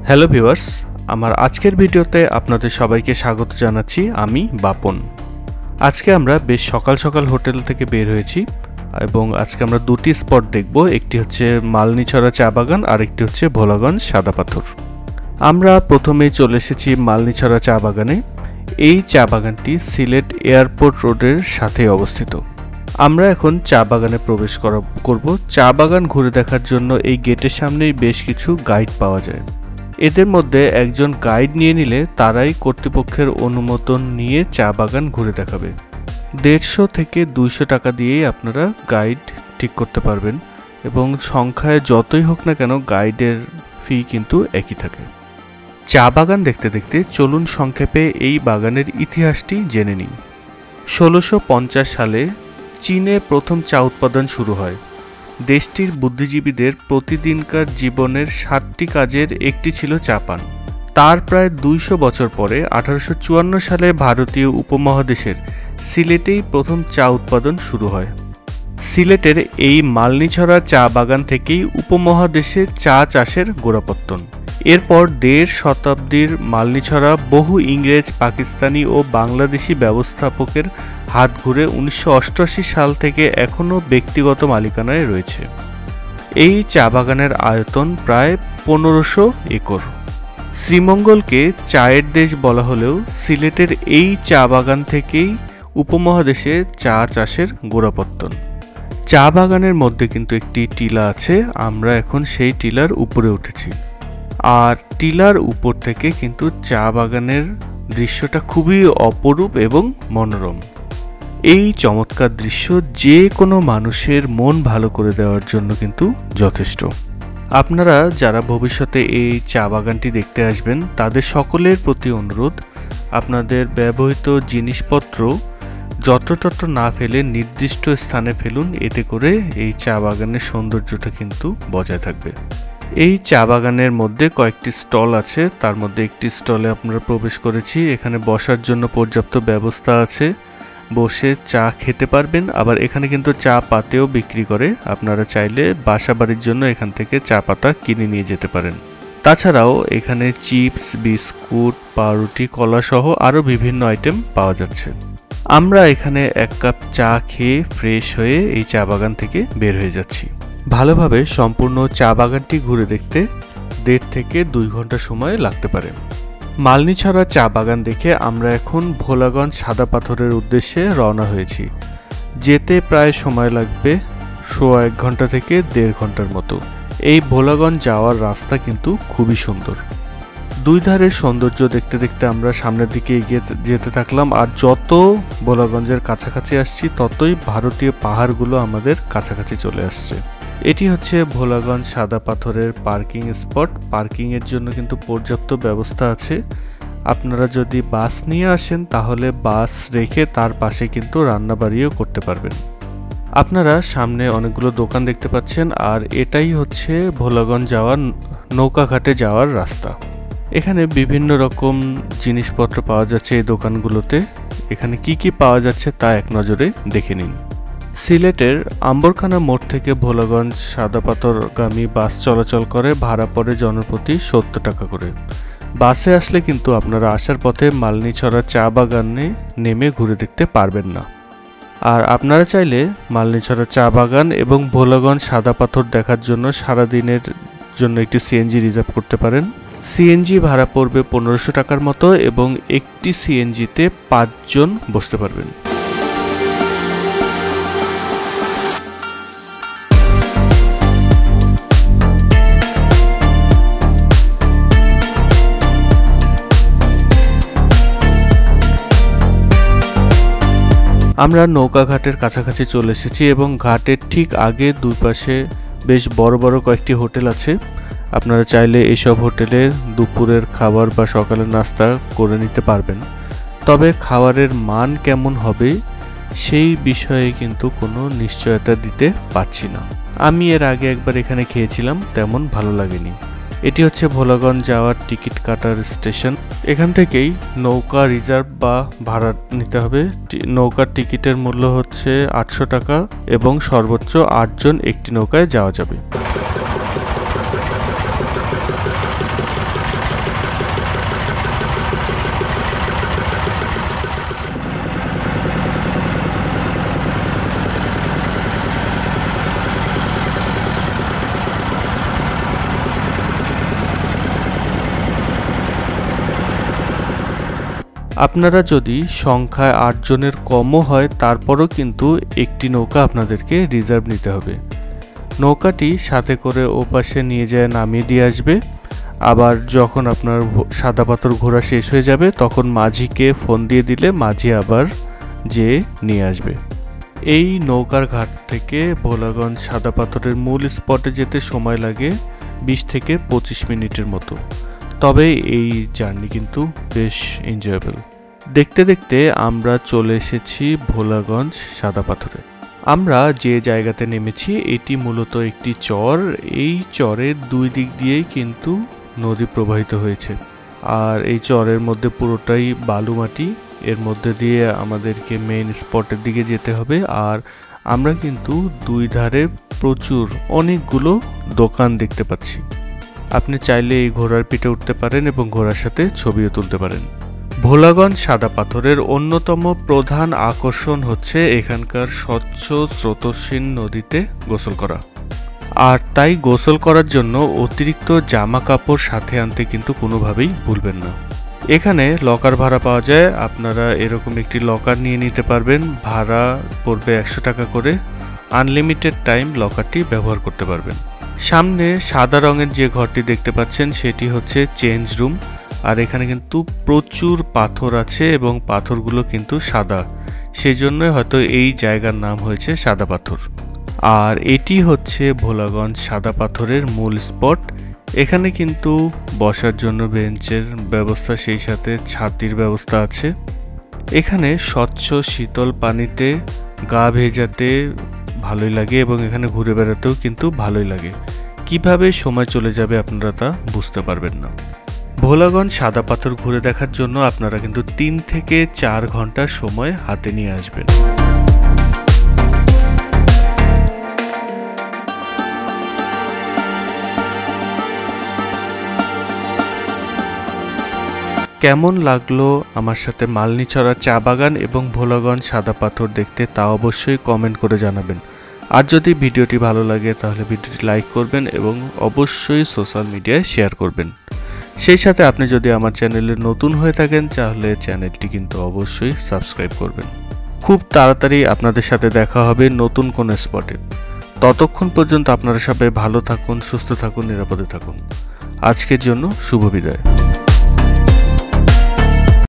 Hello viewers, আমার আজকের ভিডিওতে আপনাদের সবাইকে স্বাগত জানাচ্ছি। আমি বাপন। আজকে আমরা বেশ সকাল সকাল হোটেল থেকে বের হয়েছি এবং আজকে আমরা দুটি স্পট দেখব। একটি হচ্ছে মালনীছড়া চা বাগান আর একটি হচ্ছে ভোলাগঞ্জ সাদা পাথর। আমরা প্রথমেই চলে এসেছি মালনীছড়া চা বাগানে। এই চা বাগানটি সিলেট এয়ারপোর্ট রোডের সাথে অবস্থিত। আমরা এখন চা বাগানে প্রবেশ করব। চা বাগান ঘুরে দেখার জন্য এই গেটের সামনেই বেশ কিছু গাইড পাওয়া যায়। এদের মধ্যে একজন গাইড নিয়ে নিলে তারাই কর্তৃপক্ষের অনুমোদন নিয়ে চা বাগান ঘুরে দেখাবে। 150 থেকে 200 টাকা দিয়েই আপনারা গাইড ঠিক করতে পারবেন এবং সংখ্যায় যতই হোক না কেন গাইডের ফি কিন্তু একই থাকে। চা বাগান দেখতে দেখতে চলুন সংক্ষেপে এই বাগানের ইতিহাসটি জেনে নিই। 1650 সালে চীনে প্রথম চা উৎপাদন শুরু হয়। দেশটির বুদ্ধিজীবীদের প্রতিদিনকার জীবনের 7টি কাজের একটি ছিল চা পান। তার প্রায় 200 বছর পরে 1854 সালে ভারতীয় উপমহাদেশের সিলেটেই প্রথম চা উৎপাদন শুরু হয়। সিলেটের এই মালনীছড়া চা বাগান থেকেই উপমহাদেশে চা চাষের গোড়াপত্তন। এরপর 1.5 শতাব্দীর মালনীছড়া বহু ইংরেজ, পাকিস্তানি ও বাংলাদেশি ব্যবস্থাপকের হাত ঘুরে 1988 সাল থেকে এখনও ব্যক্তিগত মালিকানায় রয়েছে। এই চা বাগানের আয়তন প্রায় 1500 একর। শ্রীমঙ্গলকে চায়ের দেশ বলা হলেও সিলেটের এই চা বাগান থেকেই উপমহাদেশে চা চাষের গোড়াপত্তন। চা বাগানের মধ্যে কিন্তু একটি টিলা আছে। আমরা এখন সেই টিলার উপরে উঠেছি আর টিলার উপর থেকে কিন্তু চা বাগানের দৃশ্যটা খুবই অপরূপ এবং মনোরম। এই চমৎকার দৃশ্য যে কোনো মানুষের মন ভালো করে দেওয়ার জন্য কিন্তু যথেষ্ট। আপনারা যারা ভবিষ্যতে এই চা বাগানটি দেখতে আসবেন তাদের সকলের প্রতি অনুরোধ, আপনাদের ব্যবহৃত জিনিসপত্র যত্রতত্র না ফেলে নির্দিষ্ট স্থানে ফেলুন। এতে করে এই চা বাগানের সৌন্দর্যটা কিন্তু বজায় থাকবে। এই চা বাগানের মধ্যে কয়েকটি স্টল আছে, তার মধ্যে একটি স্টলে আমরা প্রবেশ করেছি। এখানে বসার জন্য পর্যাপ্ত ব্যবস্থা আছে, বসে চা খেতে পারবেন। আবার এখানে কিন্তু চা পাতেও বিক্রি করে, আপনারা চাইলে বাসা বাড়ির জন্য এখান থেকে চা পাতা কিনে নিয়ে যেতে পারেন। তাছাড়াও এখানে চিপস, বিস্কুট, পাউরুটি, কলা সহ আরও বিভিন্ন আইটেম পাওয়া যাচ্ছে। আমরা এখানে 1 কাপ চা খেয়ে ফ্রেশ হয়ে এই চা বাগান থেকে বের হয়ে যাচ্ছি। ভালোভাবে সম্পূর্ণ চা বাগানটি ঘুরে দেখতে 1.5 থেকে 2 ঘন্টা সময় লাগতে পারে। মালনীছড়া চা বাগান দেখে আমরা এখন ভোলাগঞ্জ সাদা পাথরের উদ্দেশ্যে রওনা হয়েছি। যেতে প্রায় সময় লাগবে 1.5 ঘন্টা থেকে 1.5 ঘন্টার মতো। এই ভোলাগঞ্জ যাওয়ার রাস্তা কিন্তু খুবই সুন্দর। দুই ধারের সৌন্দর্য দেখতে দেখতে আমরা সামনের দিকে এগিয়ে যেতে থাকলাম। আর যত ভোলাগঞ্জের কাছাকাছি আসছি ততই ভারতীয় পাহাড়গুলো আমাদের কাছাকাছি চলে আসছে। এটি হচ্ছে ভোলাগঞ্জ সাদা পাথরের পার্কিং স্পট। পার্কিংয়ের জন্য কিন্তু পর্যাপ্ত ব্যবস্থা আছে। আপনারা যদি বাস নিয়ে আসেন তাহলে বাস রেখে তার পাশে কিন্তু রান্নাবাড়িও করতে পারবেন। আপনারা সামনে অনেকগুলো দোকান দেখতে পাচ্ছেন আর এটাই হচ্ছে ভোলাগঞ্জ যাওয়ার নৌকাঘাটে যাওয়ার রাস্তা। এখানে বিভিন্ন রকম জিনিসপত্র পাওয়া যাচ্ছে এই দোকানগুলোতে। এখানে কি কি পাওয়া যাচ্ছে তা এক নজরে দেখে নিন। সিলেটের আম্বরখানা মোড় থেকে ভোলাগঞ্জ সাদা পাথরগামী বাস চলাচল করে। ভাড়া পড়ে জনপ্রতি 70 টাকা করে। বাসে আসলে কিন্তু আপনারা আসার পথে মালনীছড়া চা বাগানে নেমে ঘুরে দেখতে পারবেন না। আর আপনারা চাইলে মালনীছড়া চা বাগান এবং ভোলাগঞ্জ সাদা পাথর দেখার জন্য সারাদিনের জন্য একটি সিএনজি রিজার্ভ করতে পারেন। সিএনজি ভাড়া পড়বে 1500 টাকার মতো এবং একটি সিএনজিতে 5 জন বসতে পারবেন। আমরা নৌকাঘাটের কাছাকাছি চলে এসেছি এবং ঘাটের ঠিক আগে দুই পাশে বেশ বড় বড় কয়েকটি হোটেল আছে। আপনারা চাইলে এইসব হোটেলে দুপুরের খাবার বা সকালের নাস্তা করে নিতে পারবেন। তবে খাবারের মান কেমন হবে সেই বিষয়ে কিন্তু কোনো নিশ্চয়তা দিতে পারছি না। আমি এর আগে একবার এখানে খেয়েছিলাম, তেমন ভালো লাগেনি। এটি হচ্ছে ভোলাগঞ্জ যাওয়ার টিকিট কাটার স্টেশন। এখান থেকেই নৌকা রিজার্ভ বা ভাড়া নিতে হবে। নৌকার টিকিটের মূল্য হচ্ছে 800 টাকা এবং সর্বোচ্চ 8 জন একটি নৌকায় যাওয়া যাবে। আপনারা যদি সংখ্যায় 8 জনের কমও হয় তারপরও কিন্তু একটি নৌকা আপনাদেরকে রিজার্ভ নিতে হবে। নৌকাটি সাথে করে ওপাশে নিয়ে যায় নামিয়ে দিয়ে আসবে। আবার যখন আপনার সাদা পাথর ঘোরা শেষ হয়ে যাবে তখন মাঝিকে ফোন দিয়ে দিলে মাঝি আবার যেয়ে নিয়ে আসবে। এই নৌকার ঘাট থেকে ভোলাগঞ্জ সাদা পাথরের মূল স্পটে যেতে সময় লাগে 20 থেকে 25 মিনিটের মতো। তবে এই জার্নি কিন্তু বেশ এনজয়েবল। দেখতে দেখতে আমরা চলে এসেছি ভোলাগঞ্জ সাদা পাথরে। আমরা যে জায়গাতে নেমেছি এটি মূলত একটি চর। এই চরের দুই দিক দিয়েই কিন্তু নদী প্রবাহিত হয়েছে, আর এই চরের মধ্যে পুরোটাই বালু মাটি। এর মধ্যে দিয়ে আমাদেরকে মেইন স্পটের দিকে যেতে হবে। আর আমরা কিন্তু দুই ধারে প্রচুর অনেকগুলো দোকান দেখতে পাচ্ছি। আপনি চাইলে এই ঘোড়ার পিঠে উঠতে পারেন এবং ঘোড়ার সাথে ছবিও তুলতে পারেন। ভোলাগঞ্জ সাদা পাথরের অন্যতম প্রধান আকর্ষণ হচ্ছে এখানকার স্বচ্ছ স্রোতস্বিন নদীতে গোসল করা। আর তাই গোসল করার জন্য অতিরিক্ত জামা কাপড় সাথে আনতে কিন্তু কোনোভাবেই ভুলবেন না। এখানে লকার ভাড়া পাওয়া যায়। আপনারা এরকম একটি লকার নিয়ে নিতে পারবেন। ভাড়া পড়বে 100 টাকা করে। আনলিমিটেড টাইম লকারটি ব্যবহার করতে পারবেন। সামনে সাদা রঙের যে ঘরটি দেখতে পাচ্ছেন সেটি হচ্ছে চেঞ্জ রুম। আর এখানে কিন্তু প্রচুর পাথর আছে এবং পাথরগুলো কিন্তু সাদা, সেই জন্যই হয়তো এই জায়গার নাম হয়েছে সাদা পাথর। আর এটি হচ্ছে ভোলাগঞ্জ সাদা পাথরের মূল স্পট। এখানে কিন্তু বসার জন্য বেঞ্চের ব্যবস্থা, সেই সাথে ছাতির ব্যবস্থা আছে। এখানে স্বচ্ছ শীতল পানিতে গা ভেজাতে ভালোই লাগে এবং এখানে ঘুরে বেড়াতেও কিন্তু ভালোই লাগে। কিভাবে সময় চলে যাবে আপনারা তা বুঝতে পারবেন না। ভোলাগঞ্জ সাদা পাথর ঘুরে দেখার জন্য আপনারা কিন্তু 3 থেকে 4 ঘন্টার সময় হাতে নিয়ে আসবেন। কেমন লাগলো আমার সাথে মালনীছড়া চা বাগান এবং ভোলাগঞ্জ সাদা পাথর দেখতে তা অবশ্যই কমেন্ট করে জানাবেন। আর যদি ভিডিওটি ভালো লাগে তাহলে ভিডিওটি লাইক করবেন এবং অবশ্যই সোশ্যাল মিডিয়ায় শেয়ার করবেন। সেই সাথে আপনি যদি আমার চ্যানেলে নতুন হয়ে থাকেন তাহলে চ্যানেলটি কিন্তু অবশ্যই সাবস্ক্রাইব করবেন। খুব তাড়াতাড়ি আপনাদের সাথে দেখা হবে নতুন কোনো স্পটে। ততক্ষণ পর্যন্ত আপনারা সবাই ভালো থাকুন, সুস্থ থাকুন, নিরাপদে থাকুন। আজকের জন্য শুভ বিদায়।